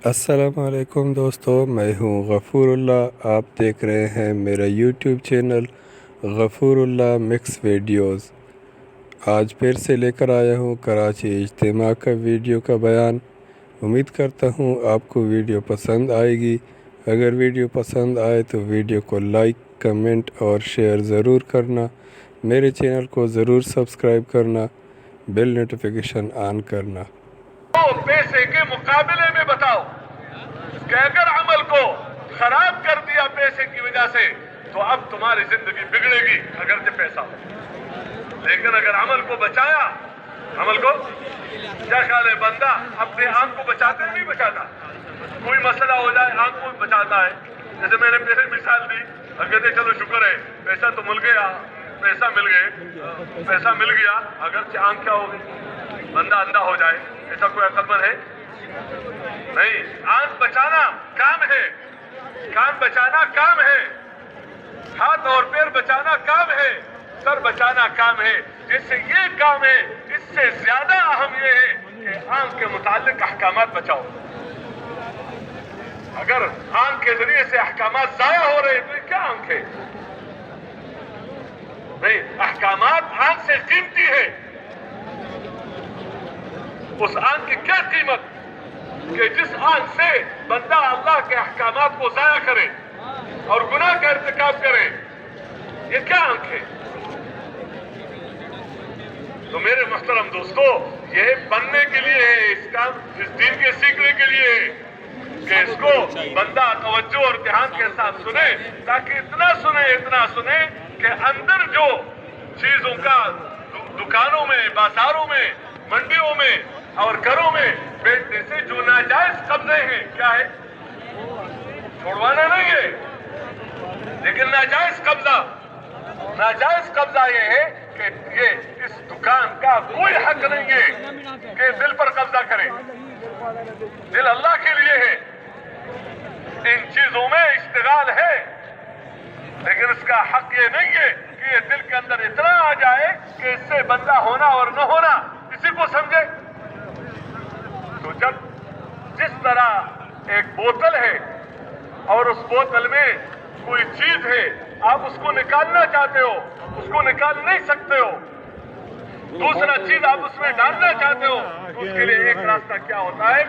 السلام علیکم دوستو، میں ہوں غفور اللہ۔ آپ دیکھ رہے ہیں میرا یوٹیوب چینل غفور اللہ مکس ویڈیوز۔ آج پھر سے لے کر آیا ہوں کراچی اجتماع کا ویڈیو کا بیان۔ امید کرتا ہوں آپ کو ویڈیو پسند آئے گی۔ اگر ویڈیو پسند آئے تو ویڈیو کو لائک، کمنٹ اور شیئر ضرور کرنا۔ میرے چینل کو ضرور سبسکرائب کرنا، بیل نوٹیفیکیشن آن کرنا۔ پیسے کے مقابلے میں بتاؤ کہ اگر عمل کو خراب کر دیا پیسے کی وجہ سے تو اب تمہاری زندگی بگڑے گی اگرچہ پیسہ ہو، لیکن اگر عمل کو بچایا، عمل کو کیا خیال ہے؟ بندہ اپنے آنکھ کو بچاتا نہیں بچاتا؟ کوئی مسئلہ ہو جائے آنکھ کو بچاتا ہے۔ جیسے میں نے پہلے مثال دی، کہتے چلو شکر ہے پیسہ تو مل گیا، پیسہ مل گیا اگرچہ آنکھ کیا ہوگی؟ بندہ اندھا ہو جائے، ایسا کوئی عقل مند ہے؟ نہیں، آنکھ بچانا کام ہے، کان بچانا کام ہے، ہاتھ اور پیر بچانا کام ہے، سر بچانا کام ہے۔ جس سے یہ کام ہے، اس سے زیادہ اہم یہ ہے کہ آنکھ کے متعلق احکامات بچاؤ۔ اگر آنکھ کے ذریعے سے احکامات ضائع ہو رہے تو یہ کیا آنکھ ہے؟ نہیں، احکامات آنکھ سے قیمتی ہے۔ اس آنکھ کی کیا قیمت کہ جس آنکھ سے بندہ اللہ کے احکامات کو ضائع کرے اور گناہ کا ارتکاب کرے، یہ کیا آنکھ ہے؟ تو میرے محترم دوستو، یہ بننے کے لیے ہے، اس دین کے سیکھنے کے لیے ہے کہ اس کو بندہ توجہ اور دھیان کے ساتھ سنے، تاکہ اتنا سنے کہ اندر جو چیزوں کا دکانوں میں، بازاروں میں، منڈیوں میں اور گھروں میں بیچنے سے جو ناجائز قبضے ہیں، کیا ہے؟ چھوڑوانا نہیں ہے، لیکن ناجائز قبضہ یہ ہے کہ یہ اس دکان کا کوئی حق نہیں ہے کہ دل پر قبضہ کرے۔ دل اللہ کے لیے ہے، ان چیزوں میں اشتغال ہے، لیکن اس کا حق یہ نہیں ہے کہ یہ دل کے اندر اتنا آ جائے کہ اس سے بندہ ہونا اور نہ ہونا کسی کو سمجھے۔ تو جس طرح ایک بوتل ہے اور اس بوتل میں کوئی چیز ہے، آپ اس کو نکالنا چاہتے ہو، اس کو نکال نہیں سکتے ہو، دوسرا چیز آپ اس میں ڈالنا چاہتے ہو، تو اس کے لیے ایک راستہ کیا ہوتا ہے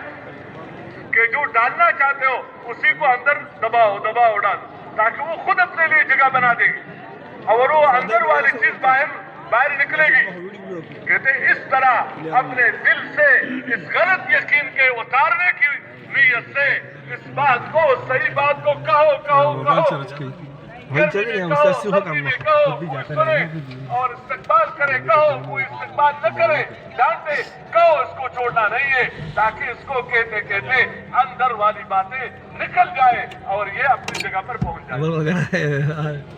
کہ جو ڈالنا چاہتے ہو اسی کو اندر دباؤ ڈالو، تاکہ وہ خود اپنے لیے جگہ بنا دے گی اور وہ اندر والی چیز باہر نکلے گی۔ کہتے ہیں اس طرح اپنے دل سے اس غلط یقین کے اتارنے کی نیت سے اس بات کو، صحیح بات کو کہو اور استقبال کرے، کوئی استقبال نہ کرے، جانتے کہو اس کو چھوڑنا نہیں ہے، تاکہ اس کو کہتے اندر والی باتیں نکل جائے اور یہ اپنی جگہ پر پہنچ جائے۔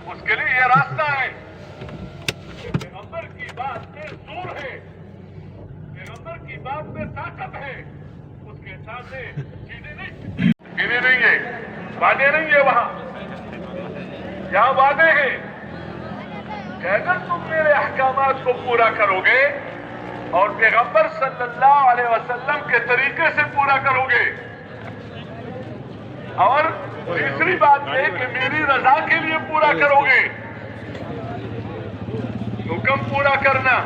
اس کے لیے یہ راستہ ہے۔ پیغمبر کی بات میں زور ہے، پیغمبر کی بات میں طاقت ہے، اس کے سامنے چیزیں نہیں ہے، وعدے نہیں ہے، وہاں یہاں وعدے ہیں کہ اگر تم میرے احکامات کو پورا کرو گے اور پیغمبر صلی اللہ علیہ وسلم کے طریقے سے پورا کرو گے، اور تیسری بات ہے کہ میری رضا کے لیے پورا کرو گے، حکم پورا کرنا،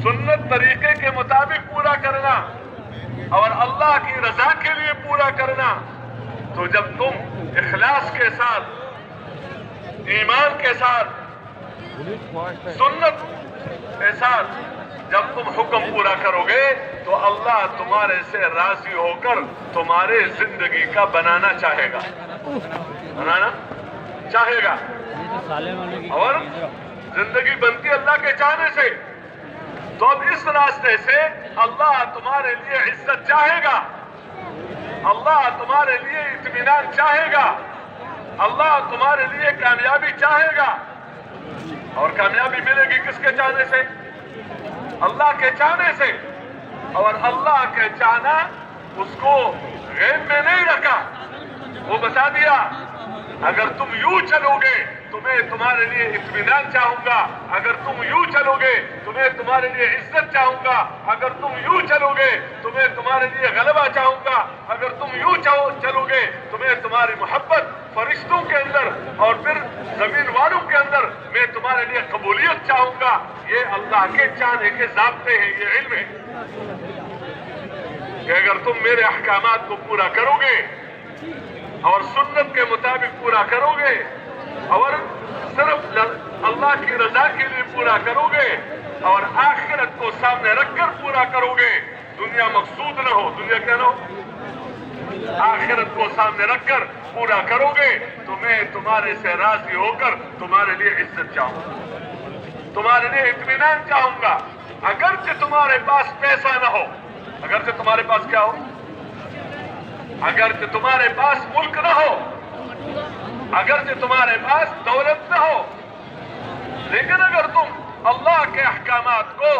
سنت طریقے کے مطابق پورا کرنا اور اللہ کی رضا کے لیے پورا کرنا، تو جب تم اخلاص کے ساتھ، ایمان کے ساتھ، سنت کے ساتھ جب تم حکم پورا کرو گے تو اللہ تمہارے سے راضی ہو کر تمہارے زندگی کا بنانا چاہے گا، اور زندگی بنتی اللہ کے چاہنے سے۔ تو اب اس راستے سے اللہ تمہارے لیے عزت چاہے گا، اللہ تمہارے لیے اطمینان چاہے گا، اللہ تمہارے لیے کامیابی چاہے گا، اور کامیابی ملے گی کس کے چاہنے سے؟ اللہ کے چاہنے سے۔ اور اللہ کے چاہنا اس کو غیب میں نہیں رکھا، وہ بتا دیا اگر تم یوں چلو گے تو میں تمہارے لیے اطمینان چاہوں گا، اگر تم یوں چلو گے تو میں تمہارے لیے عزت چاہوں گا، اگر تم یوں چلو گے تو میں تمہارے لیے غلبہ چاہوں گا، اگر تم یوں چلو گے تو میں تمہاری محبت فرشتوں کے اندر اور پھر زمین والوں کے اندر میں تمہارے لیے قبولیت چاہوں گا. یہ اللہ کے چاہنے کے ضابطے ہیں, یہ علم ہے کہ اگر تم میرے احکامات کو پورا کرو گے اور سنت کے مطابق پورا کرو گے اور صرف اللہ کی رضا کے لیے پورا کرو گے اور آخرت کو سامنے رکھ کر پورا کرو گے, دنیا مقصود نہ ہو, دنیا کیا نہ ہو, آخرت کو سامنے رکھ کر پورا کرو گے تو میں تمہارے سے راضی ہو کر تمہارے لیے عزت چاہوں گا, تمہارے لیے اطمینان چاہوں گا. اگرچہ تمہارے پاس پیسہ نہ ہو, اگرچہ تمہارے پاس کیا ہو, اگرچہ تمہارے پاس ملک نہ ہو, اگرچہ تمہارے پاس دولت نہ ہو, لیکن اگر تم اللہ کے احکامات کو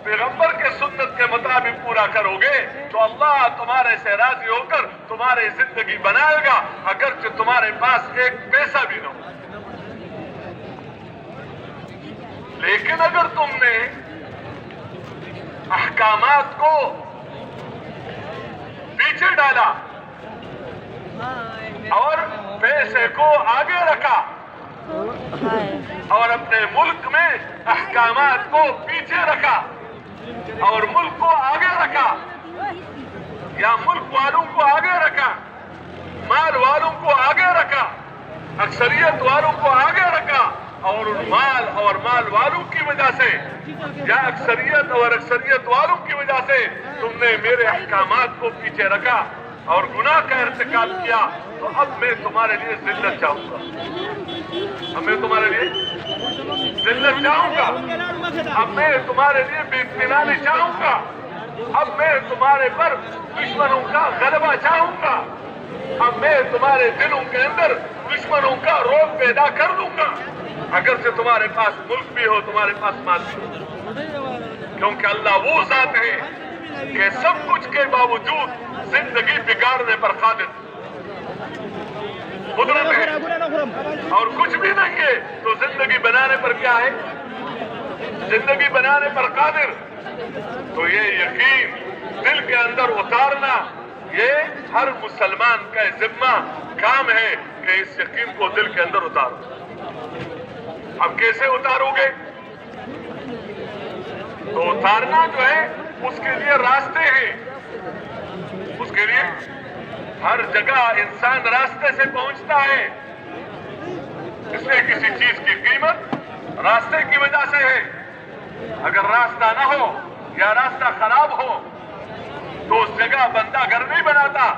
پیغمبر کے سنت کے مطابق پورا کرو گے تو اللہ تمہارے سے راضی ہو کر تمہاری زندگی بنائے گا, اگرچہ تمہارے پاس ایک پیسہ بھی نہ ہو. لیکن اگر تم نے احکامات کو پیچھے ڈالا اور پیسے کو آگے رکھا اور اپنے ملک میں احکامات کو پیچھے رکھا اور ملک کو آگے رکھا یا ملک والوں کو آگے رکھا, مال والوں کو آگے رکھا, اکثریت والوں کو آگے رکھا اور ان مال والوں کی وجہ سے یا اکثریت والوں کی وجہ سے تم نے میرے احکامات کو پیچھے رکھا اور گناہ کا ارتکاب کیا, تو اب میں تمہارے لیے ذلت چاہوں گا, اب میں تمہارے لیے ذلت چاہوں گا, اب میں تمہارے لیے بے اطمینانی چاہوں گا, اب میں تمہارے پر دشمنوں کا غلبہ چاہوں گا, اب میں تمہارے دلوں کے اندر دشمنوں کا روب پیدا کر دوں گا, اگرچہ تمہارے پاس ملک بھی ہو, تمہارے پاس مال بھی ہو, کیونکہ اللہ وہ ذات ہے کہ سب کچھ کے باوجود زندگی بگاڑنے پر قادر, قدرت ہے اور کچھ بھی نہیں ہے تو زندگی بنانے پر کیا ہے, زندگی بنانے پر قادر. تو یہ یقین دل کے اندر اتارنا یہ ہر مسلمان کا ذمہ کام ہے کہ اس یقین کو دل کے اندر اتارو. اب کیسے اتارو گے؟ تو اتارنا جو ہے اس کے لیے راستے ہیں, اس کے لیے ہر جگہ انسان راستے سے پہنچتا ہے, اس لیے کسی چیز کی قیمت راستے کی وجہ سے ہے. اگر راستہ نہ ہو یا راستہ خراب ہو تو اس جگہ بندہ گھر نہیں بناتا,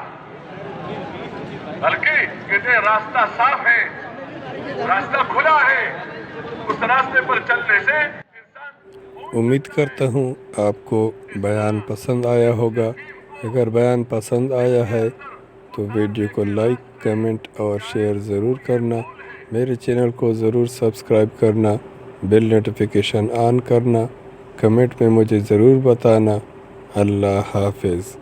بلکہ کہتے راستہ صاف ہے, راستہ کھلا ہے, اس راستے پر چلنے سے امید کرتا ہوں آپ کو بیان پسند آیا ہوگا. اگر بیان پسند آیا ہے تو ویڈیو کو لائک, کمنٹ اور شیئر ضرور کرنا. میرے چینل کو ضرور سبسکرائب کرنا, بیل نوٹیفیکیشن آن کرنا, کمنٹ میں مجھے ضرور بتانا. اللہ حافظ.